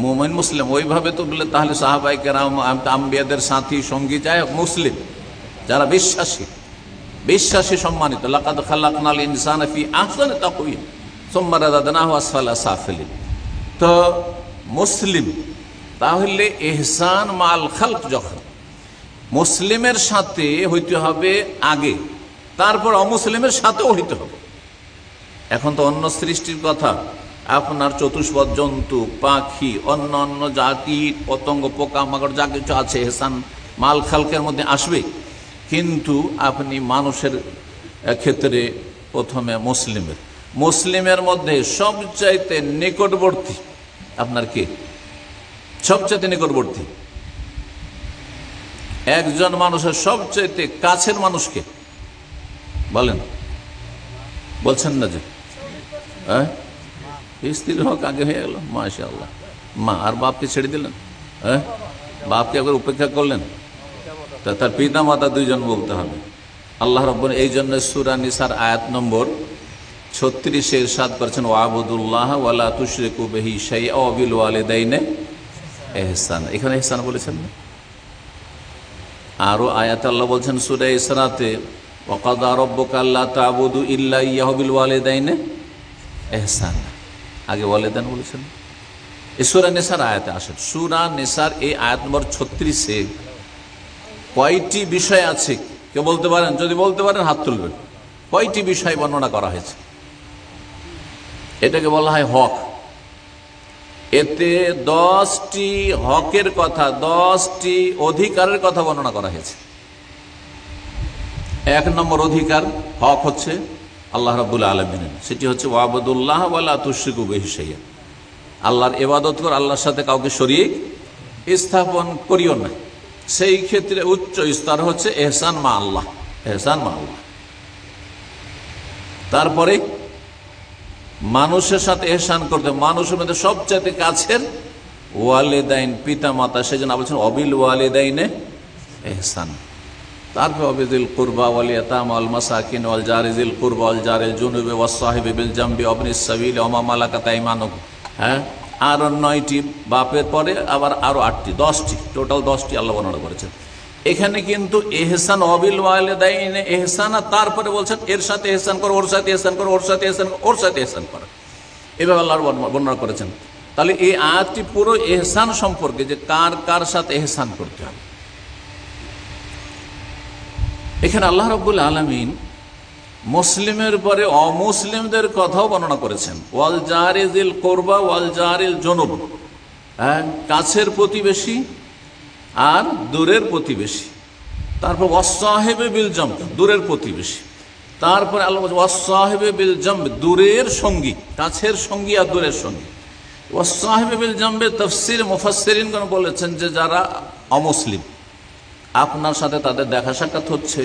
মুমিন মুসলিম। ওইভাবে তো বলে তাহলে সাহাবায়ে কেরাম আম্বিয়াদের সাথী সঙ্গী, যাই হোক মুসলিম যারা বিশ্বাসী, বিশ্বাসী সম্মানিত। লাকাদ খালাকনাল ইনসানা ফি আহসানি তাকওয়িম সুম্মা রাদাদনাহু আসফালা সাফিলিন। তো মুসলিম, তাহলে ইহসান মাল খালক যখন মুসলিমের সাথে হইতে হবে আগে, তারপর অমুসলিমের সাথেও হইতে হবে। এখন তো অন্য সৃষ্টির কথা, আপনার চতুষ্পদ জন্তু, পাখি, অন্য অন্য জাতি পতঙ্গ, পোকামাকড় যা কিছু আছে এহসান মাল খালকের মধ্যে আসবে, কিন্তু আপনি মানুষের ক্ষেত্রে প্রথমে মুসলিমের মধ্যে সবচাইতে নিকটবর্তী আপনার কে? সবচাইতে নিকটবর্তী একজন মানুষের সবচাইতে কাছের মানুষকে বলেন, বলছেন না যে স্ত্রীর হক আগে হয়ে গেল, মাশাআল্লাহ। মা আর বাপকে ছেড়ে দিলেন, বাপকে একবার উপেক্ষা করলেন, তার পিতা মাতা দুইজন বলতে হবে। আল্লাহ রাব্বুল এই জন্য সূরা নিসার আয়াত নম্বর 36 ইরশাদ করেছেন, ওয়াবুদুল্লাহ ওয়ালা তুশরিকু বিহি শাইআ ওয়া বিল ওয়ালিদাইনি ইহসান। এখানে ইহসান বলেছেন না? আরো আয়াতে আল্লাহ বলছেন সূরা ইসরাতে, ওয়াকাদা রাব্বুকা আল্লা তা'বুদু ইল্লা ইয়্যাহু বিল ওয়ালিদাইনি ইহসান। আগে ওয়ালিদান বলেছেন। এই সূরা নিসার আয়াতে আসেন। সূরা নিসার এই আয়াত নম্বর 36-এ কয়টি বিষয় আছে কেউ বলতে পারেন? যদি বলতে পারেন হাত তুলবেন। কয়টি বিষয় বর্ণনা করা হয়েছে? এটাকে বলা হয় হক। এতে 10টি হকের কথা, 10টি অধিকারের কথা বর্ণনা করা হয়েছে। 1 নম্বর অধিকার হক হচ্ছে আল্লাহ রাব্বুল আলামিনের, সেটি হচ্ছে ওয়াবুদুল্লাহ ওয়ালা তুশরিকু বিহি শাইআ। আল্লাহর ইবাদত কর, আল্লাহর সাথে কাউকে শরীক স্থাপন করিও না। সেই ক্ষেত্রে উচ্চ স্তর হচ্ছে এহসান মা আল্লাহ, এহসান মা আল্লাহ। তারপরে মানুষের সাথে এহসান করতে, মানুষের মধ্যে সবচেয়ে কাছের ওয়ালিদাইন, পিতা মাতা, সেজন্য বলছেন অবিল ওয়ালিদাইনে এহসান। তারপরে অবিদিল কুরবা ওয়াল ইয়াতামা ওয়াল মাসাকিন ওয়াল জারিজিল কুরবা ওয়াল জারিল জুনুবি ওয়াস সাহিবি বিল জামবি ওয়াবনিস সাবিল ওয়া মা মালাকাত আইমানুকুম। আর 9টি, বাপের পরে আবার আরো 8টি, 10টি, টোটাল 10টি আল্লাহ বর্ণনা করেছেন। এখানে কিন্তু এহসান অবিল ওয়ালিদাইনে এহসান, তারপরে বলছেন এর সাথে এহসান করো, ওর সাথে এহসান করো, ওর সাথে এহসান করো, ওর সাথে এহসান করো, এভাবে আল্লাহ বর্ণনা করেছেন। তাহলে এই আয়াতটি পুরো এহসান সম্পর্কে, যে কার কার সাথে এহসান করতে হবে। এখানে আল্লাহ রাব্বুল আলামিন মুসলিমের পরে অমুসলিমদের কথাও বর্ণনা করেছেন। ওয়াল জারি যিল কুরবা ওয়াল জারিল জুনুব, কাছের প্রতিবেশী আর দূরের প্রতিবেশী। তারপর ওয়াসসাহিবে বিল জামব, দূরের প্রতিবেশী। তারপরে আল্লাহ ওয়াসসাহিবে বিল জামব, দূরের সঙ্গী, কাছের সঙ্গী আর দূরের সঙ্গী। ওয়াসসাহিবে বিল জামবে তাফসীর মুফাসসিরিনগণ বলেছেন যে যারা অমুসলিম, আপনার সাথে তাদের দেখা সাক্ষাৎ হচ্ছে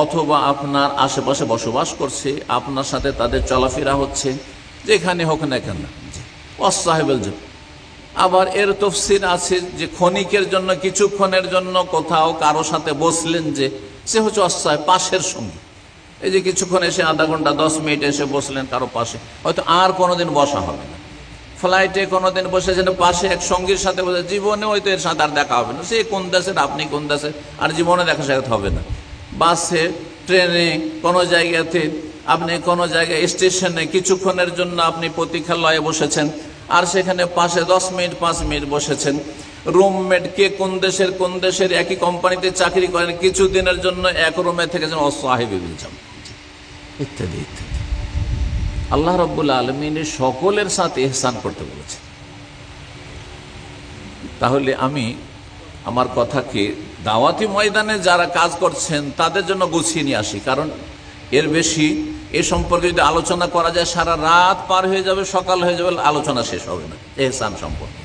অথবা আপনার আশেপাশে বসবাস করছে, আপনার সাথে তাদের চলাফেরা হচ্ছে, যেখানে হোক না কেন, ওয়াসসাহিবুল জামব। আবার এর তাফসীর আছে যে ক্ষণিকের জন্য, কিছুক্ষণের জন্য কোথাও কারো সাথে বসলেন, যে সে হচ্ছে ওয়াসসাহিব, পাশের সঙ্গী। এই যে কিছুক্ষণ এসে আধা ঘন্টা 10 মিনিট এসে বসলেন কারো পাশে, হয়তো আর কোনোদিন বসা হবে না। ফ্লাইটে কোনোদিন বসেছেন পাশে এক সঙ্গীর সাথে বসে, জীবনে হয়তো এর সাথে আর দেখা হবে না। সে কোন দেশের, আপনি কোন দেশের, আর জীবনে দেখা সাক্ষাৎ হবে না। বাসে, ট্রেনে, কোনো জায়গাতে আপনি কোনো জায়গায় স্টেশনে কিছুক্ষণের জন্য আপনি প্রতীক্ষালয়ে বসেছেন, আর সেখানে পাশে 10 মিনিট 5 মিনিট বসেছেন। রুমমেট কে কোন দেশের একই কোম্পানিতে চাকরি করেন, কিছুদিনের জন্য এক রুমে থেকেছেন, ওয়াসসাহিবুল জামব ইত্যাদি ইত্যাদি। আল্লাহ রাব্বুল আলামিন সকলের সাথে ইহসান করতে বলেছে। তাহলে আমি আমার কথাকে দাওয়াতি ময়দানে যারা কাজ করছেন তাদের জন্য গুছিয়ে নিয়ে আসি, কারণ এর বেশি এ সম্পর্কে যদি আলোচনা করা যায় সারা রাত পার হয়ে যাবে, সকাল হয়ে যাবে, আলোচনা শেষ হবে না। ইহসান সম্পর্কে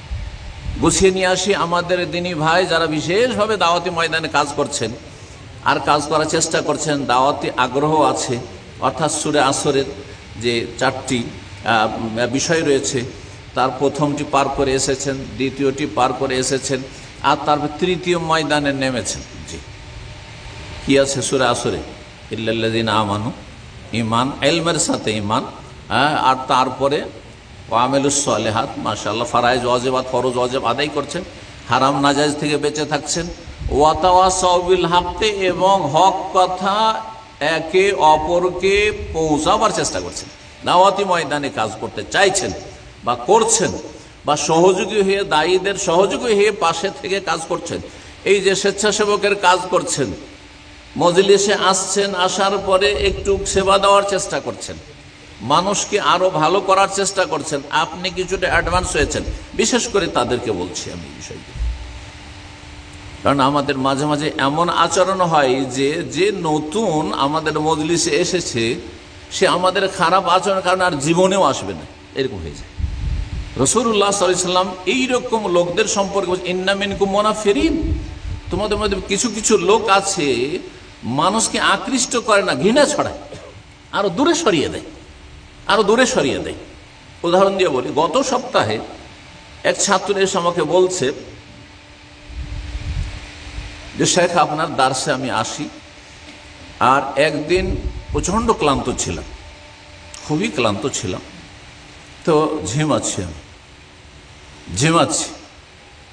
গুছিয়ে নিয়ে আসি আমাদের দিনী ভাই যারা বিশেষভাবে দাওয়াতি ময়দানে কাজ করছেন আর কাজ করার চেষ্টা করছেন, দাওয়াতি আগ্রহ আছে। অর্থাৎ সূরা আসরের যে 4টি বিষয় রয়েছে, তার প্রথমটি পার করে এসেছেন, দ্বিতীয়টি পার করে এসেছেন, আর তারপর তৃতীয় ময়দানে নেমেছেন। জি, কি আছে সূরা আসরে? ইল্লাল্লাযিনা আমানু, ঈমান, ইলমের সাথে ঈমান, আর তারপরে ওয়ামিলুস সালিহাত, মাশাআল্লাহ, ফারায়েজ ওয়াজিবাত, ফরজ ওয়াজিব আদায় করছেন, হারাম নাজায়েজ থেকে বেঁচে থাকছেন, ওয়া তাওয়াসাউ বিল হাক্কি, এবং হক কথা একে অপরকে পৌঁছাবার চেষ্টা করছেন। দাওয়াতি ময়দানে কাজ করতে চাইছেন বা করছেন, বা সহযোগী হয়ে, দায়ীদের সহযোগী হয়ে পাশে থেকে কাজ করছেন। এই যে স্বেচ্ছাসেবকের কাজ করছেন, মজলিসে আসছেন, আসার পরে একটু সেবা দেওয়ার চেষ্টা করছেন, মানুষকে আরো ভালো করার চেষ্টা করছেন, আপনি কিছুটা অ্যাডভান্স হয়েছেন। বিশেষ করে তাদেরকে বলছি আমি বিষয়টি, কারণ আমাদের মাঝে মাঝে এমন আচরণ হয় যে নতুন আমাদের মজলিসে এসেছে, সে আমাদের খারাপ আচরণের কারণে আর জীবনেও আসবে না, এরকম হয়ে যায়। রাসূলুল্লাহ সাল্লাল্লাহু আলাইহি ওয়াসাল্লাম এইরকম লোকদের সম্পর্কে বলছেন, ইন্না মিনকুম মুনাফিরিন, তোমাদের মধ্যে কিছু কিছু লোক আছে মানুষকে আকৃষ্ট করে না, ঘৃণা ছড়ায়, আরো দূরে সরিয়ে দেয়, আরো দূরে সরিয়ে দেয়। উদাহরণ দিয়ে বলি, গত সপ্তাহে এক ছাত্র এসে আমাকে বলছে যে শেখ, আপনার দার্সে আমি আসি, আর একদিন প্রচণ্ড ক্লান্ত ছিলাম, খুবই ক্লান্ত ছিলাম, তো ঝিমাচ্ছি।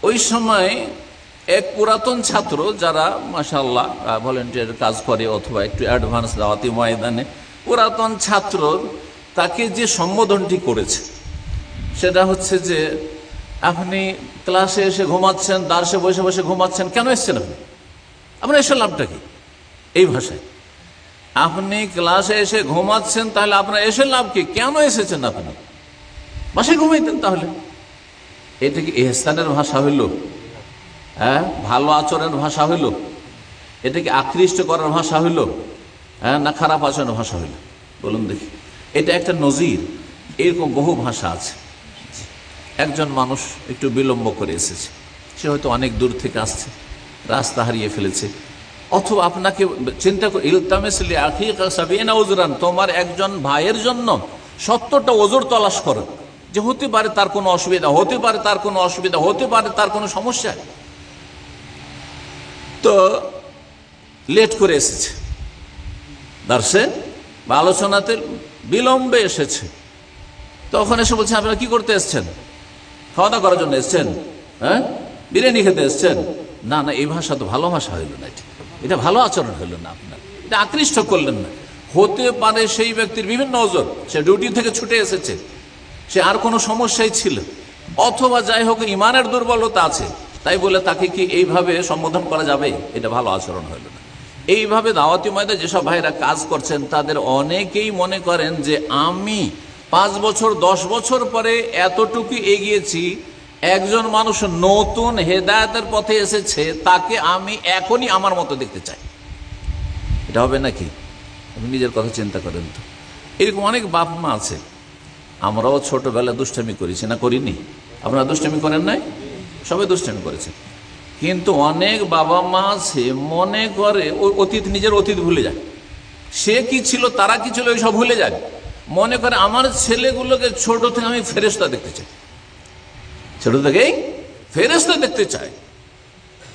ওই সময় এক পুরাতন ছাত্র, যারা মাশাআল্লাহ ভলেন্টিয়ার কাজ করে অথবা একটু অ্যাডভান্স দাওয়াতি ময়দানে, পুরাতন ছাত্র তাকে যে সম্বোধনটি করেছে সেটা হচ্ছে যে, আপনি ক্লাসে এসে ঘুমাচ্ছেন, দার্সে বসে বসে ঘুমাচ্ছেন, কেন এসছেন আপনি? আপনার এসে লাভটা কি? এই ভাষায়, আপনি ক্লাসে এসে ঘুমাচ্ছেন, তাহলে আপনার এসে লাভ কি? কেন এসেছেন আপনি? বাসায় ঘুমাইতেন তাহলে। এটা কি ইহসানের ভাষা হইল? হ্যাঁ, ভালো আচরণের ভাষা হইল? এটা কি আকৃষ্ট করার ভাষা হইল? হ্যাঁ, না খারাপ আচরণের ভাষা হইল? বলুন দেখি। এটা একটা নজির। এরকম বহু ভাষা আছে। একজন মানুষ একটু বিলম্ব করে এসেছে, সে হয়তো অনেক দূর থেকে আসছে, রাস্তা হারিয়ে ফেলেছে, অথবা আপনাকে চিন্তা করে, ইলতামিস লিআখিকা ৭০ উজরান, তোমার একজন ভাইয়ের জন্য ৭০টা ওজর তলাশ করো, যে হতে পারে তার কোনো অসুবিধা, হতে পারে তার কোনো অসুবিধা, হতে পারে তার কোনো সমস্যা। তো লেট করে এসেছে, দার্সে বা আলোচনাতে বিলম্বে এসেছে, তখন এসে বলছে, আপনারা কি করতে এসছেন? খাওয়া দাওয়া করার জন্য এসছেন? হ্যাঁ, বিরিয়ানি খেতে এসছেন? না না, এই ভাষা তো ভালো ভাষা হইল না, এটা ভালো আচরণ হইল না, আপনার এটা আকৃষ্ট করলেন না। হতে পারে সেই ব্যক্তির বিভিন্ন ওজর, সে ডিউটি থেকে ছুটে এসেছে, সে আর কোনো সমস্যাই ছিল, অথবা যাই হোক ইমানের দুর্বলতা আছে, তাই বলে তাকে কি এইভাবে সম্বোধন করা যাবে? এটা ভালো আচরণ হইল না। এইভাবে দাওয়াতি ময়দানে যেসব ভাইরা কাজ করছেন তাদের অনেকেই মনে করেন যে আমি 5 বছর 10 বছর পরে এতটুকু এগিয়েছি, একজন মানুষ নতুন হেদায়েতের পথে এসেছে, তাকে আমি এখনই আমার মতো দেখতে চাই। এটা হবে নাকি? আপনি নিজের কথা চিন্তা করেন তো। এরকম অনেক বাপ মা আছে। আমরাও ছোটবেলায় দুষ্টামি করেছি না, করিনি? আপনারা দুষ্টামি করেন নাই? সবাই দুষ্টামি করেছে। কিন্তু অনেক বাবা মা আছে মনে করে ওই অতীত, নিজের অতীত ভুলে যায়। সে কি ছিল, তারা কি ছিল, সব ভুলে যায়। মনে করে আমার ছেলেগুলোকে ছোট থেকে আমি ফেরেশতা দেখতে চাই, ছোট থেকেই ফেরেশতা দেখতে চাই,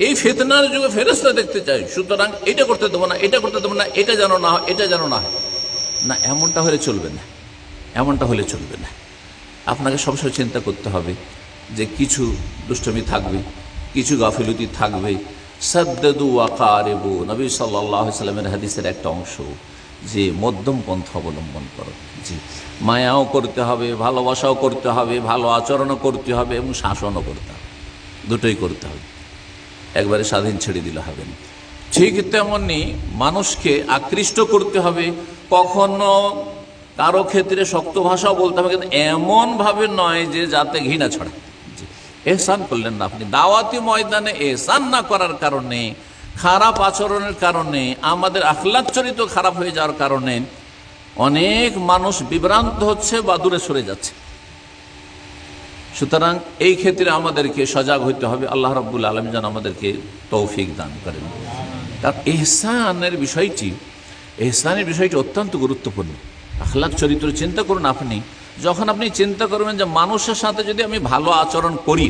এই ফিতনার যুগে ফেরেশতা দেখতে চাই, সুতরাং এটা করতে দেবো না, এটা করতে দেবো না, এটা যেন না হয়, এটা যেন না হয়। না, এমনটা হলে চলবে না, এমনটা হলে চলবে না। আপনাকে সবসময় চিন্তা করতে হবে যে কিছু দুষ্টমি থাকবে, কিছু গাফিলতি থাকবে। সাদ্দাদু ওয়া কারিবু, নবী সাল্লাল্লাহু আলাইহি সাল্লামের হাদিসের একটা অংশ যে মধ্যম পন্থা অবলম্বন করো। জি, মায়াও করতে হবে, ভালোবাসাও করতে হবে, ভালো আচরণও করতে হবে এবং শাসনও করতে হবে, দুটোই করতে হবে। একবারে স্বাধীন ছেড়ে দিলে হবে না। ঠিক তেমনি মানুষকে আকৃষ্ট করতে হবে, কখনো কারো ক্ষেত্রে শক্ত ভাষাও বলতে হবে, কিন্তু এমনভাবে নয় যে যাতে ঘৃণা ছড়ায়। এহসান করলেন না আপনি, দাওয়াতি ময়দানে এহসান না করার কারণে, খারাপ আচরণের কারণে, আমাদের আখলাক চরিত্র খারাপ হয়ে যাওয়ার কারণে অনেক মানুষ বিভ্রান্ত হচ্ছে বা দূরে সরে যাচ্ছে। সুতরাং এই ক্ষেত্রে আমাদেরকে সজাগ হইতে হবে। আল্লাহ রাব্বুল আলামিন যেন আমাদেরকে তৌফিক দান করেন। কারণ এহসানের বিষয়টি অত্যন্ত গুরুত্বপূর্ণ। আখলাক চরিত্র চিন্তা করুন, আপনি যখন আপনি চিন্তা করবেন যে মানুষের সাথে যদি আমি ভালো আচরণ করি,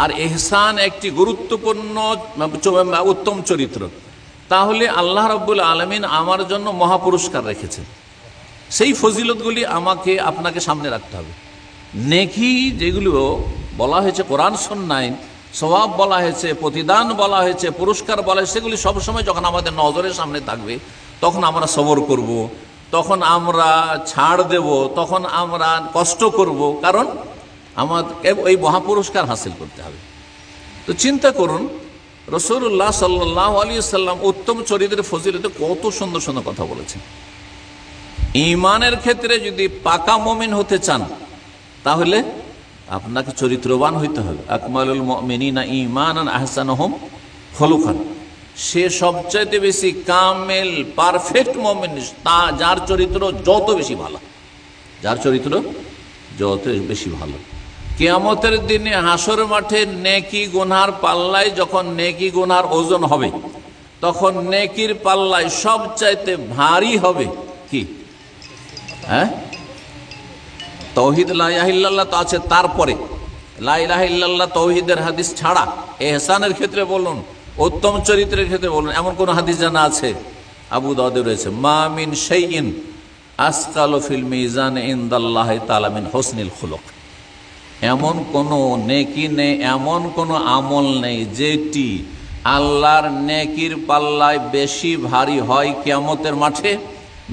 আর এহসান একটি গুরুত্বপূর্ণ উত্তম চরিত্র, তাহলে আল্লাহ রাব্বুল আলামিন আমার জন্য মহাপুরস্কার রেখেছেন। সেই ফজিলতগুলি আমাকে আপনাকে সামনে রাখতে হবে। নেকি যেগুলো বলা হয়েছে কোরআন সুন্নায়, সওয়াব বলা হয়েছে, প্রতিদান বলা হয়েছে, পুরস্কার বলা হয়েছে, সেগুলি সবসময় যখন আমাদের নজরের সামনে থাকবে তখন আমরা সবর করব, তখন আমরা ছাড় দেব, তখন আমরা কষ্ট করব, কারণ আমাদের এই মহাপুরস্কার হাসিল করতে হবে। তো চিন্তা করুন, রাসূলুল্লাহ সাল্লাল্লাহু আলাইহি সাল্লাম উত্তম চরিত্রের ফজিলতে কত সুন্দর সুন্দর কথা বলেছেন। ঈমানের ক্ষেত্রে যদি পাকা মুমিন হতে চান তাহলে আপনাকে চরিত্রবান হইতে হবে। আকমালুল মুমিনিনা ঈমানান আহসানুহুম খুলুকান, সে সবচাইতে বেশি কামেল পারফেক্ট মুমিন যার চরিত্র যত বেশি ভালো, যার চরিত্র যত বেশি ভালো। কিয়ামতের দিনে হাসর মাঠে নেকি গুনার পাল্লায় যখন নেকি গুনার ওজন হবে, তখন নেকির পাল্লায় সবচাইতে ভারী হবে কি? হ্যাঁ, তাওহীদ লা ইলাহা ইল্লাল্লাহ তো আছে, তারপরে লা ইলাহা ইল্লাল্লাহ তাওহীদের হাদিস ছাড়া ইহসানের ক্ষেত্রে বলুন, উত্তম চরিত্রের ক্ষেত্রে বলুন, এমন কোন হাদিস জানা আছে? আবু দাউদে রয়েছে, মা মিন শাইইন আসকালু ফিল মিজান ইনদাল্লাহি তাআলা মিন হুসনিল খুলুক। এমন কোন নেকি নেই, এমন কোন আমল নেই যেটি আল্লাহর নেকির পাল্লায় বেশি ভারী হয় কিয়ামতের মাঠে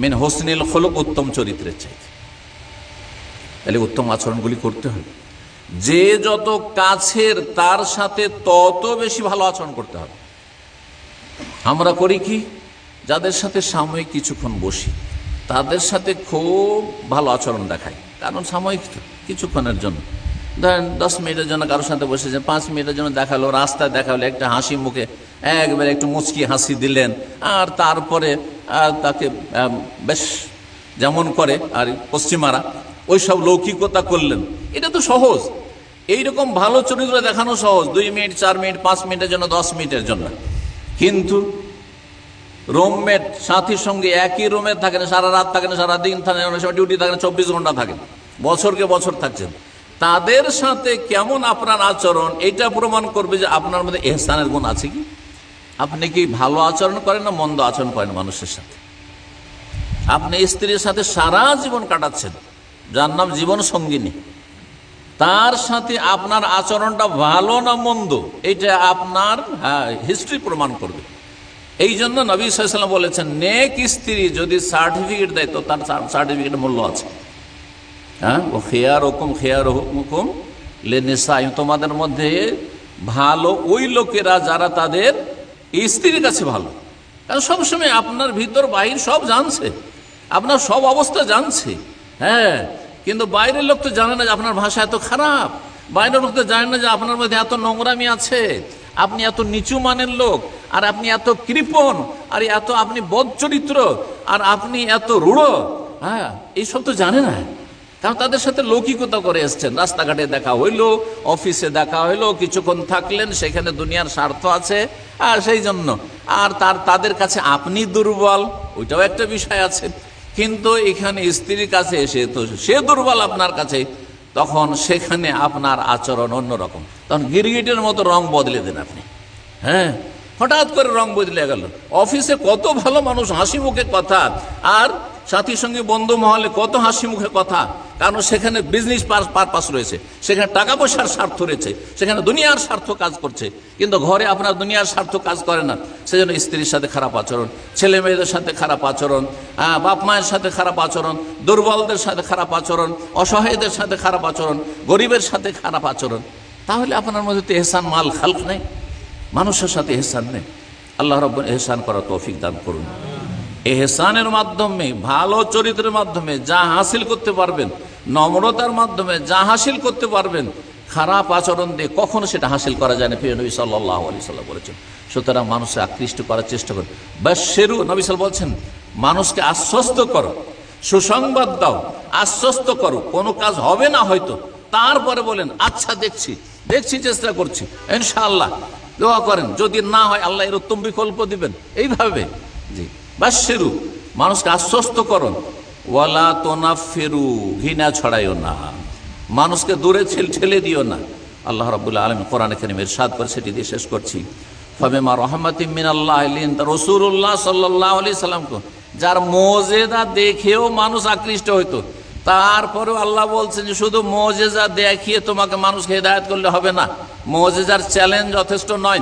মিন হুসনিল খুলুক, উত্তম চরিত্রের চাইতে। তাহলে উত্তম আচরণগুলি করতে হবে। যে যত কাছের তার সাথে তত বেশি ভালো আচরণ করতে হবে। আমরা করি কি, যাদের সাথে সাময়িক কিছুক্ষণ বসি তাদের সাথে খুব ভালো আচরণ দেখাই, কারণ সাময়িক কিছুক্ষণের জন্য, ধরেন 10 মিনিটের জন্য কারোর সাথে বসেছেন, 5 মিনিটের জন্য দেখালো, রাস্তায় দেখালো, একটা হাসি মুখে একবারে একটু মুচকি হাসি দিলেন, আর তারপরে তাকে বেশ যেমন করে আর পশ্চিমারা ওই সব লৌকিকতা করলেন। এটা তো সহজ, এইরকম ভালো চরিত্র দেখানো সহজ, 2 মিনিট 4 মিনিট 5 মিনিটের জন্য, 10 মিনিটের জন্য। কিন্তু রুমমেট সাথীর সঙ্গে একই রুমে থাকেন, সারা রাত থাকেন, সারা দিন থাকেন, অনেক সময় ডিউটি থাকেন, 24 ঘন্টা থাকেন, বছরকে বছর থাকছেন, তাদের সাথে কেমন আপনার আচরণ এটা প্রমাণ করবে যে আপনার মধ্যে ইহসানের গুণ আছে কি। আপনি কি ভালো আচরণ করেন না মন্দ আচরণ করেন মানুষের সাথে? আপনি স্ত্রীর সাথে সারা জীবন কাটাচ্ছেন, যার নাম জীবন সঙ্গিনী, তার সাথে আপনার আচরণটা ভালো না মন্দ এটা আপনার হিস্ট্রি প্রমাণ করবে। এই জন্য নবী সাল্লাল্লাহু আলাইহি ওয়াসাল্লাম বলেছেন, নেক স্ত্রী যদি সার্টিফিকেট দেয় তো তার সার্টিফিকেটের মূল্য আছে। হ্যাঁ, ও খিয়ারুকুম লিনিসাইহিম, তোমাদের মধ্যে ভালো ওই লোকেরা যারা তাদের স্ত্রীর কাছে ভালো। কারণ সবসময় আপনার ভিতর বাহির সব জানছে, আপনার সব অবস্থা জানছে। হ্যাঁ, কিন্তু বাইরের লোক তো জানে না যে আপনার ভাষা এত খারাপ, বাইরের লোক তো জানে না যে আপনার মধ্যে এত নোংরামি আছে, আপনি এত নিচু মানের লোক, আর আপনি এত কৃপণ, আর এত আপনি বদ চরিত্র, আর আপনি এত রূঢ়। হ্যাঁ, এইসব তো জানে না, কারণ তাদের সাথে লৌকিকতা করে এসছেন। রাস্তাঘাটে দেখা হইলো, অফিসে দেখা হইলো, কিছুক্ষণ থাকলেন, সেখানে দুনিয়ার স্বার্থ আছে, আর সেই জন্য আর তাদের কাছে আপনি দুর্বল, ওইটাও একটা বিষয় আছে। কিন্তু এখানে স্ত্রীর কাছে এসে তো সে দুর্বল আপনার কাছে, তখন সেখানে আপনার আচরণ অন্যরকম, তখন গিরগিটের মতো রং বদলে দেন আপনি। হ্যাঁ, হঠাৎ করে রং বদলে গেল। অফিসে কত ভালো মানুষ, হাসি মুখে কথা, আর সাথী সঙ্গে বন্ধু মহলে কত হাসি মুখে কথা, কারণ সেখানে বিজনেস পারপাস রয়েছে, সেখানে টাকা পয়সার স্বার্থ রয়েছে, সেখানে দুনিয়ার স্বার্থ কাজ করছে। কিন্তু ঘরে আপনার দুনিয়ার স্বার্থ কাজ করে না, সেজন্য স্ত্রীর সাথে খারাপ আচরণ, ছেলে মেয়েদের সাথে খারাপ আচরণ, বাপ মায়ের সাথে খারাপ আচরণ, দুর্বলদের সাথে খারাপ আচরণ, অসহায়দের সাথে খারাপ আচরণ, গরিবের সাথে খারাপ আচরণ। তাহলে আপনার মধ্যে তো এহসান মাল খালক নেই, মানুষের সাথে এহসান নেই। আল্লাহ রাব্বুল এহসান করার তৌফিক দান করুন। এহসানের মাধ্যমে, ভালো চরিত্রের মাধ্যমে যা হাসিল করতে পারবেন, নম্রতার মাধ্যমে যা হাসিল করতে পারবেন, খারাপ আচরণ দিয়ে কখনো সেটা হাসিল করা যায় না। প্রিয় নবী সাল্লাল্লাহু আলাইহি ওয়াসাল্লাম বলেছেন। সুতরাং মানুষকে আকৃষ্ট করার চেষ্টা করুন। বাশশিরু, নবী সাল্লাল্লাহু বলছেন, মানুষকে আশ্বস্ত করো, সুসংবাদ দাও, আশ্বস্ত করো। কোনো কাজ হবে না হয়তো, তারপরে বলেন আচ্ছা দেখছি, চেষ্টা করছি, ইনশাআল্লাহ। দোয়া করেন, যদি না হয় আল্লাহ এর উত্তম বিকল্প দিবেন। এইভাবে জি, বাশশিরু, মানুষকে আশ্বস্ত করুন। ওয়ালা তুনাফিরু, ঘৃণা ছড়াইও না, মানুষকে দূরে ঠেলে দিও না। আল্লাহ রাব্বুল আলামিন কোরআনে কারীমে ইরশাদ করে, সেটি দিয়ে শেষ করছি, ফাবিমা রাহমাতিম মিনাল্লাহ লিনতা রাসূলুল্লাহ সাল্লাল্লাহু আলাইহি সাল্লামকে, যার মুজিজা দেখেও মানুষ আকৃষ্ট হইতো, তারপরেও আল্লাহ বলছেন যে শুধু মুজিজা দেখিয়ে তোমাকে মানুষকে হেদায়েত করলে হবে না, মুজিজার চ্যালেঞ্জ যথেষ্ট নয়,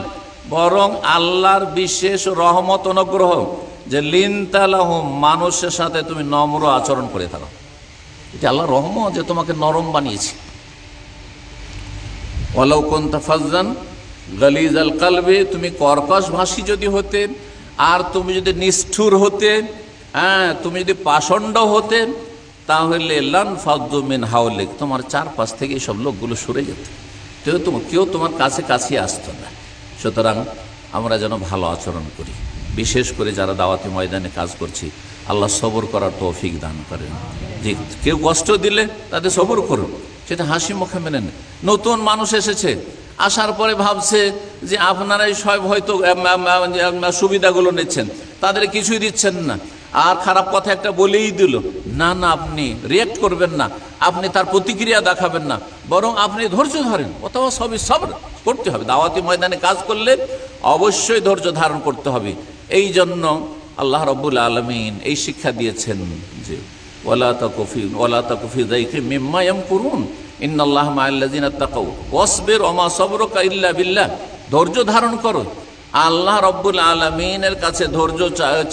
বরং আল্লাহর বিশেষ রহমত অনুগ্রহ যে লিনতালাহুম, মানুষের সাথে তুমি নম্র আচরণ করে থাকো। এটা আল্লাহর রহমত যে তোমাকে নরম বানিয়েছে। ওয়ালাউ কুনতা ফাজ্জান গালিজাল কলবি, তুমি কর্কশ ভাষী যদি হতে, আর তুমি যদি নিষ্ঠুর হতে, হ্যাঁ, তুমি যদি পাষণ্ড হতে, তাহলে লান ফাদ্দু মিন হাওলিক, তোমার চারপাশ থেকে সব লোকগুলো সরে যেত, কেউ তোমার কাছে আসতো না। সুতরাং আমরা যেন ভালো আচরণ করি, বিশেষ করে যারা দাওয়াতি ময়দানে কাজ করছি, আল্লাহ সবর করার তৌফিক দান করেন। যে কেউ কষ্ট দিলে তাদের সবর করুন, সেটা হাসি মুখে মেনে নেন। নতুন মানুষ এসেছে, আসার পরে ভাবছে যে আপনারাই সব হয়তো সুবিধাগুলো নিচ্ছেন, তাদের কিছুই দিচ্ছেন না, আর খারাপ কথা একটা বলেই দিল, না, আপনি রিয়াক্ট করবেন না, আপনি তার প্রতিক্রিয়া দেখাবেন না, বরং আপনি ধৈর্য ধরেন। অথবা সবই সবর করতে হবে। দাওয়াতি ময়দানে কাজ করলে অবশ্যই ধৈর্য ধারণ করতে হবে। এই জন্য আল্লাহ রাব্বুল আলামিন এই শিক্ষা দিয়েছেন যে ওয়ালা তাকুফি যাইকি মিম্মা ইয়ামকুরুন ইন্নাল্লাহা মাআল্লাযিনা তাকাউ ওয়াসবির ওমা সাবরুকা ইল্লা বিল্লাহ, ধৈর্য ধারণ করো। আল্লাহ রাব্বুল আলামিনের কাছে ধৈর্য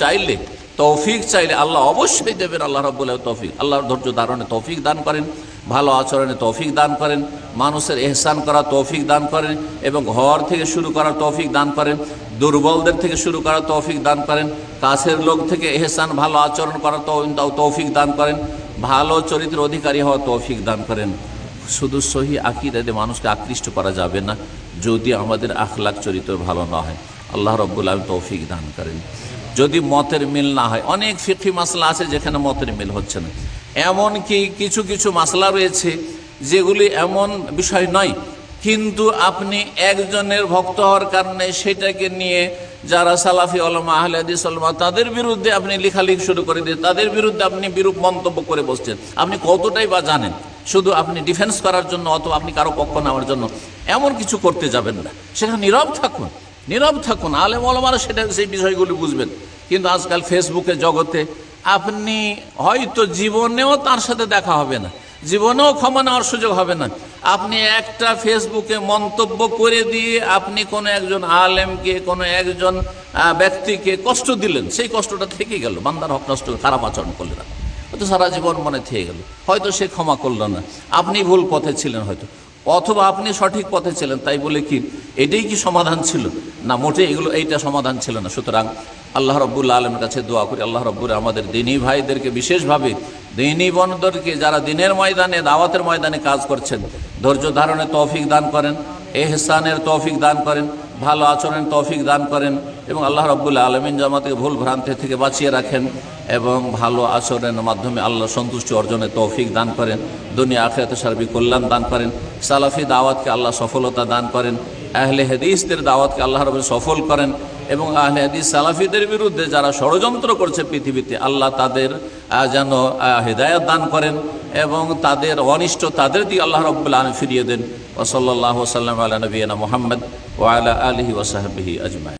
চাইলে, তৌফিক চাইলে আল্লাহ অবশ্যই দেবেন। আল্লাহ রাব্বুল তৌফিক, আল্লাহর ধৈর্য ধারণে তৌফিক দান করেন, ভালো আচরণে তৌফিক দান করেন, মানুষের এহসান করার তৌফিক দান করেন, এবং ঘর থেকে শুরু করার তৌফিক দান করেন, দুর্বলদের থেকে শুরু করার তৌফিক দান করেন, কাছের লোক থেকে এহসান ভালো আচরণ করার তৌফিক দান করেন, ভালো চরিত্রের অধিকারী হওয়ার তৌফিক দান করেন। শুধু সহি আকীদা দিয়ে মানুষকে আকৃষ্ট করা যাবে না যদি আমাদের আখলাক চরিত্র ভালো না হয়। আল্লাহ রাব্বুল আলামিন তৌফিক দান করেন। যদি মতের মিল না হয়, অনেক ফিকহি মাসলা আছে যেখানে মতের মিল হচ্ছে না, এমনকি কিছু মাসলা রয়েছে যেগুলি এমন বিষয় নয়, কিন্তু আপনি একজনের ভক্ত হওয়ার কারণে সেটাকে নিয়ে যারা সালাফি উলামা আহলে হাদিস উলামা তাদের বিরুদ্ধে আপনি লেখালেখি শুরু করে দিয়ে তাদের বিরুদ্ধে আপনি বিরূপ মন্তব্য করে বসছেন। আপনি কতটাই বা জানেন? শুধু আপনি ডিফেন্স করার জন্য অথবা আপনি কারো পক্ষ নেওয়ার জন্য এমন কিছু করতে যাবেন না। সেখানে নীরব থাকুন। আলেম ওলামারা সেই বিষয়গুলি বুঝবেন। কিন্তু আজকাল ফেসবুকের জগতে আপনি হয়তো জীবনেও তার সাথে দেখা হবে না, জীবনেও ক্ষমা নেওয়ার সুযোগ হবে না। আপনি একটা ফেসবুকে মন্তব্য করে দিয়ে আপনি কোনো একজন আলেমকে, কোনো একজন ব্যক্তিকে কষ্ট দিলেন, সেই কষ্টটা থেকে গেল, বান্দার হক নষ্ট, খারাপ আচরণ করলেন, হয়তো সারা জীবন মনে থেকে গেল, হয়তো সে ক্ষমা করল না, আপনি ভুল পথে ছিলেন, হয়তো অথবা আপনি সঠিক পথে ছিলেন তাই বলে কি এটাই কি সমাধান ছিল? না, মোটে এইটা সমাধান ছিল না। সুতরাং আল্লাহ রাব্বুল আলামিনের কাছে দোয়া করি, আল্লাহ রাব্বুল আমাদের দ্বীনী ভাইদেরকে, বিশেষভাবে দ্বীনী বোনদেরকে যারা দ্বীনের ময়দানে, দাওয়াতের ময়দানে কাজ করছেন, ধৈর্য ধারণের তৌফিক দান করেন, ইহসানের তৌফিক দান করেন, ভালো আচরণের তৌফিক দান করেন, এবং আল্লাহ রাব্বুল আলামিন জামাতকে ভুল ভ্রান্তি থেকে বাঁচিয়ে রাখেন এবং ভালো আচরণের মাধ্যমে আল্লাহ সন্তুষ্টি অর্জনের তৌফিক দান করেন, দুনিয়া আখিরাতে সার্বিক কল্যাণ দান করেন, সালাফি দাওয়াতকে আল্লাহ সফলতা দান করেন, আহলে হাদিসদের দাওয়াতকে আল্লাহ রাব্বুল সফল করেন, এবং আহলে হাদিস সালাফিদের বিরুদ্ধে যারা ষড়যন্ত্র করছে পৃথিবীতে, আল্লাহ তাদের যেন হিদায়াত দান করেন এবং তাদের অনিষ্ট তাদের দিকে আল্লাহ রাব্বুল আলামিন ফিরিয়ে দেন। ওয়া সাল্লাল্লাহু ওয়া সাল্লাম আলা নবিয়িনা মুহাম্মদ ওয়া আলা আলিহি ওয়া সাহবিহি আজমাইন।